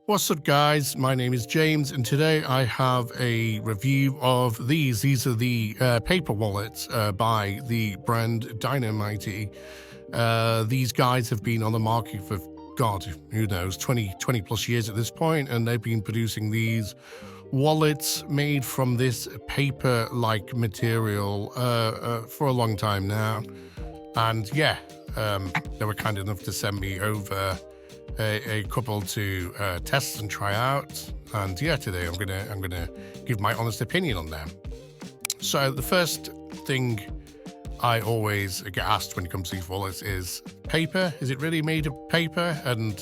What's up, guys? My name is James, and today I have a review of these. These are the paper wallets by the brand Dynomighty. These guys have been on the market for, God, who knows, 20 plus years at this point, and they've been producing these wallets made from this paper-like material for a long time now. And yeah, they were kind enough to send me over a couple to test and try out, and yeah, today I'm gonna give my honest opinion on them. So the first thing I always get asked when it comes to these wallets is paper. Is it really made of paper? And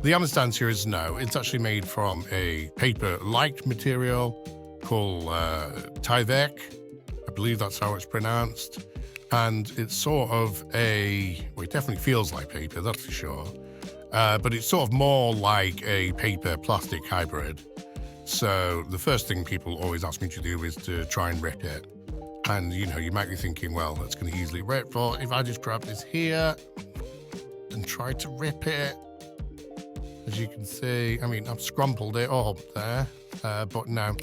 the honest answer is no. It's actually made from a paper-like material called Tyvek. I believe that's how it's pronounced, and it's sort of well, it definitely feels like paper, that's for sure. But it's sort of more like a paper-plastic hybrid. So the first thing people always ask me to do is to try and rip it. And, you know, you might be thinking, well, that's going to easily rip. Well, if I just grab this here and try to rip it, as you can see, I mean, I've scrumpled it up there, but no,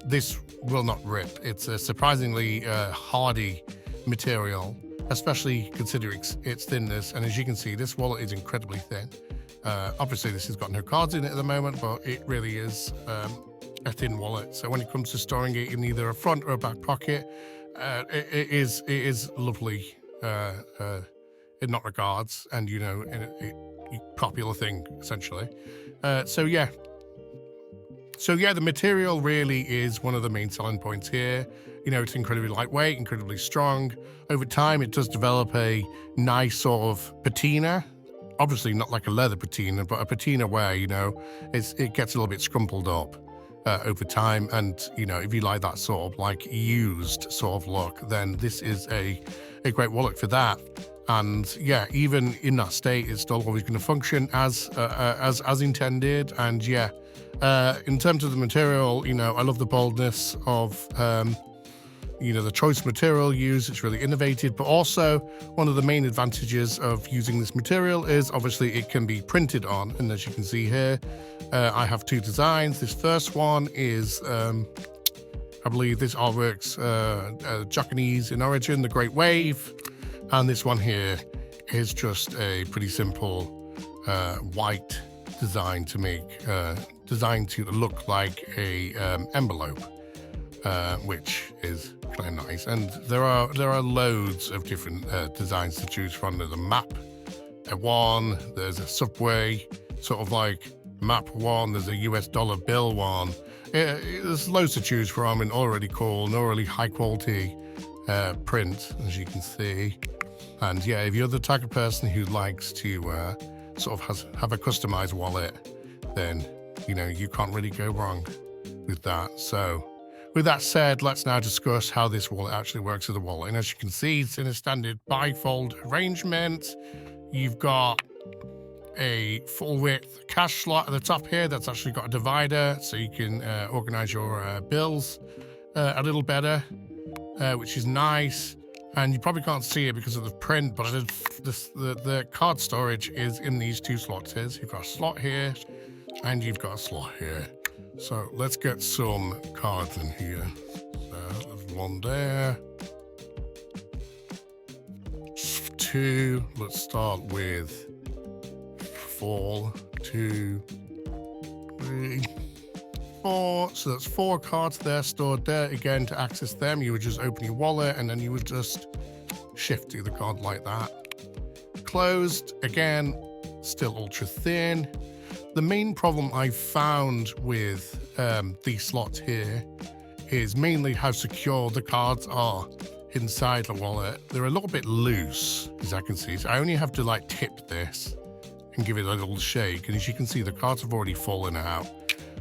this will not rip. It's a surprisingly hardy material, especially considering its thinness. And as you can see, this wallet is incredibly thin. Obviously, this has got no cards in it at the moment, but it really is a thin wallet. So when it comes to storing it in either a front or a back pocket, it is lovely in that regards, and, you know, a popular thing, essentially. So yeah, the material really is one of the main selling points here. You know, it's incredibly lightweight, incredibly strong. Over time, it does develop a nice sort of patina. Obviously not like a leather patina, but a patina where, you know, it gets a little bit scrumpled up over time. And, you know, if you like that sort of like used sort of look, then this is a great wallet for that. And yeah, even in that state, it's still always going to function as intended. And yeah, in terms of the material, you know, I love the boldness of you know, the choice material used. It's really innovative, but also one of the main advantages of using this material is obviously it can be printed on. And as you can see here, I have two designs. This first one is, I believe this artwork's Japanese in origin, the Great Wave. And this one here is just a pretty simple white design to make, designed to look like a envelope, which is kind of nice. And there are loads of different designs to choose from. There's a map one, there's a subway, sort of like map one, there's a US dollar bill one. There's loads to choose from, and all really cool and all really high quality print, as you can see. And yeah, if you're the type of person who likes to sort of have a customized wallet, then, you know, you can't really go wrong with that. So with that said, let's now discuss how this wallet actually works with the wallet. And as you can see, it's in a standard bifold arrangement. You've got a full width cash slot at the top here that's actually got a divider, so you can organize your bills a little better, which is nice. And you probably can't see it because of the print, but the card storage is in these two slots here. So you've got a slot here, and you've got a slot here. So let's get some cards in here. So there's one there. Two. Let's start with 4, 2, 3, 4. So that's 4 cards there stored there. Again, to access them, you would just open your wallet and then you would just shift to the card like that. Closed. Again, still ultra thin. The main problem I found with these slots here is mainly how secure the cards are inside the wallet. They're a little bit loose, as I can see. So I only have to like tip this and give it a little shake. And as you can see, the cards have already fallen out,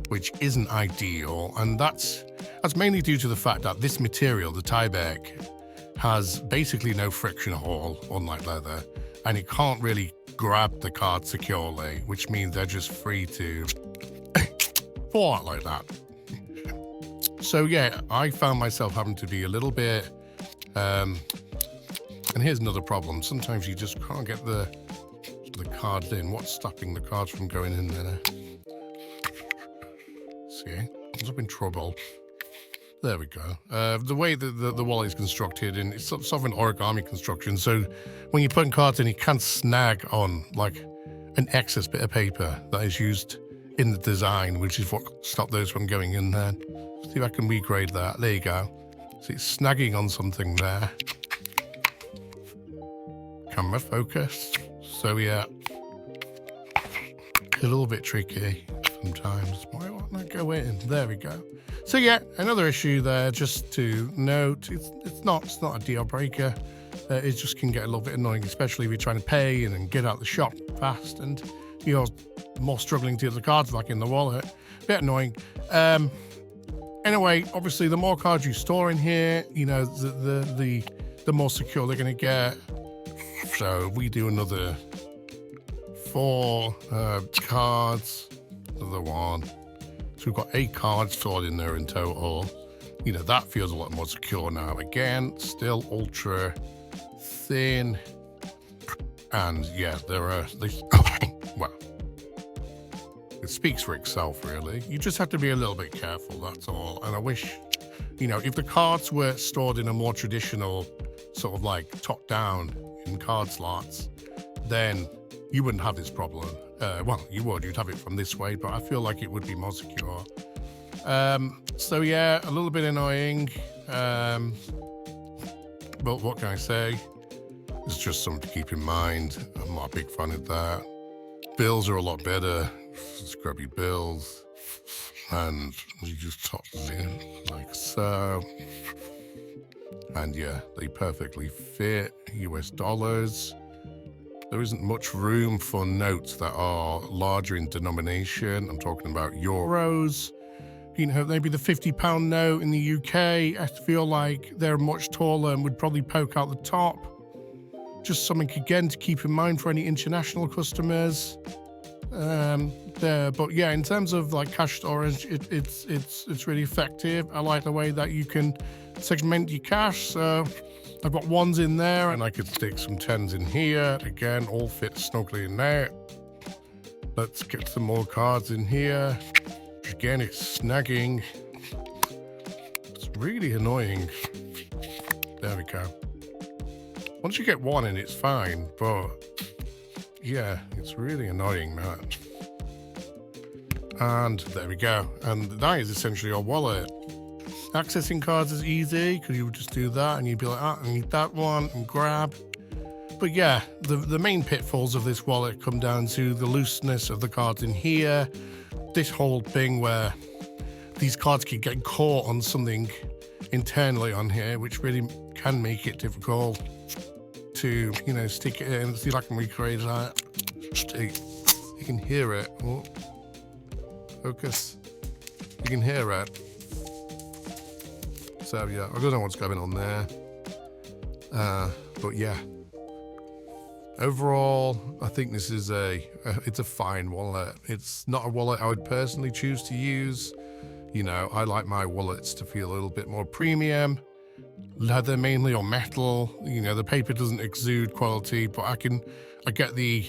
which isn't ideal. And that's mainly due to the fact that this material, the Tyvek, has basically no friction at all, unlike leather. And it can't really grab the card securely, which means they're just free to fall out like that. So yeah, I found myself having to be a little bit, and here's another problem. Sometimes you just can't get the cards in. What's stopping the cards from going in there? tricky. I'm in trouble. There we go. The way that the wallet is constructed, and it's sort of an origami construction, so when you're putting cards in, you can't snag on like an excess bit of paper that is used in the design, which is what stopped those from going in there. See if I can regrade that. There you go. See, it's snagging on something there. Camera focus. So yeah, a little bit tricky sometimes. Why won't I go in? There we go. So yeah, another issue there, just to note, it's not a deal breaker. It just can get a little bit annoying, especially if you're trying to pay and then get out the shop fast and you're more struggling to get the cards back in the wallet. Bit annoying. Anyway, obviously the more cards you store in here, you know, the more secure they're going to get. So we do another 4 cards, another 1. So we've got 8 cards stored in there in total. You know, that feels a lot more secure now. Again, still ultra thin. And yeah, there are these, well, it speaks for itself, really. You just have to be a little bit careful, that's all. And I wish, you know, if the cards were stored in a more traditional sort of like top down in card slots, then you wouldn't have this problem. Well, you would, you'd have it from this way, but I feel like it would be more secure. So yeah, a little bit annoying. But what can I say? It's just something to keep in mind. I'm not a big fan of that. Bills are a lot better. Scrubby bills. And you just top them in like so. And yeah, they perfectly fit. US dollars. There isn't much room for notes that are larger in denomination. I'm talking about euros. You know, maybe the £50 note in the UK, I feel like they're much taller and would probably poke out the top. Just something, again, to keep in mind for any international customers. But yeah, in terms of like cash storage, it's really effective. I like the way that you can segment your cash. So I've got 1s in there, and I could stick some 10s in here. Again, all fit snugly in there. Let's get some more cards in here. Again, it's snagging. It's really annoying. There we go. Once you get 1 in, it's fine, but yeah, it's really annoying, man. And there we go. And that is essentially your wallet. Accessing cards is easy because you would just do that and you'd be like, I need that one, and grab. But yeah, the main pitfalls of this wallet come down to the looseness of the cards in here. This whole thing where these cards keep getting caught on something internally on here, which really can make it difficult to, you know, stick it in. See if I can recreate that. You can hear it. Oh. Focus. You can hear it. So yeah, I don't know what's going on there. But yeah. Overall, I think this is it's a fine wallet. It's not a wallet I would personally choose to use. You know, I like my wallets to feel a little bit more premium. Leather mainly, or metal. You know, the paper doesn't exude quality, but I get the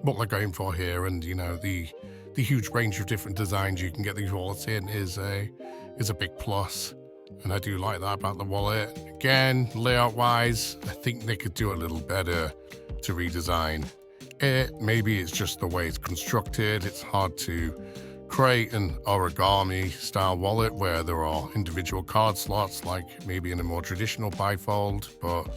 what they're going for here, and you know, the huge range of different designs you can get these wallets in is a big plus. And I do like that about the wallet. Again, layout-wise, I think they could do a little better to redesign it. Maybe it's just the way it's constructed. It's hard to create an origami-style wallet where there are individual card slots, like maybe in a more traditional bifold. But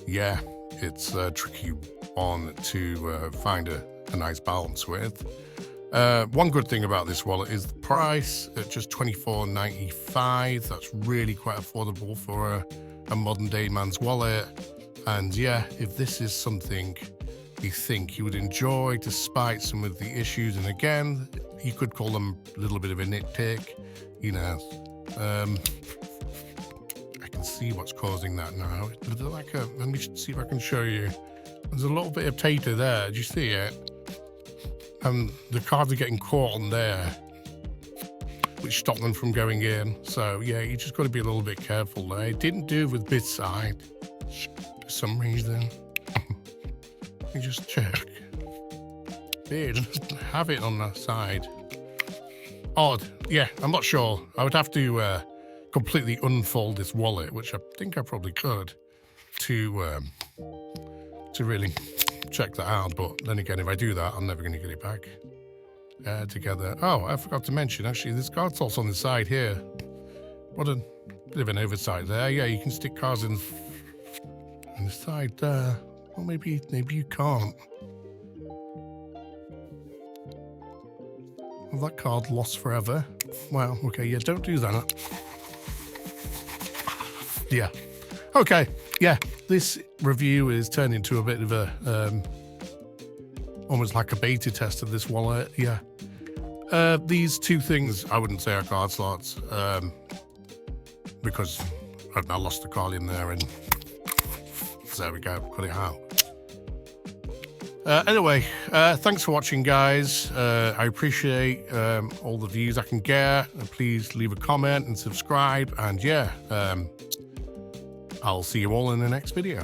yeah, it's a tricky one to find a nice balance with. One good thing about this wallet is the price at just $24.95. That's really quite affordable for a modern day man's wallet. And yeah, if this is something you think you would enjoy despite some of the issues, and again, you could call them a little bit of a nitpick, you know, I can see what's causing that now. Let me see if I can show you. There's a little bit of tater there. Do you see it? And the cards are getting caught on there, which stopped them from going in. So yeah, you just got to be a little bit careful there. It didn't do with this side for some reason. Let me just check. weird. Have it on the side. Odd. Yeah, I'm not sure. I would have to completely unfold this wallet, which I think I probably could, to really check that out. But then again, if I do that, I'm never going to get it back together. Oh, I forgot to mention, actually, there's card slots on the side here. What a bit of an oversight there. Yeah, you can stick cards in the side there. Well, maybe you can't. Well, that card lost forever. Well, okay, yeah, don't do that. Yeah. Okay, yeah, this review is turned into a bit of a, almost like a beta test of this wallet, yeah. These two things I wouldn't say are card slots, because I lost the card in there and so there we go, cut it out. Anyway, thanks for watching, guys. I appreciate all the views I can get. Please leave a comment and subscribe. And yeah, I'll see you all in the next video.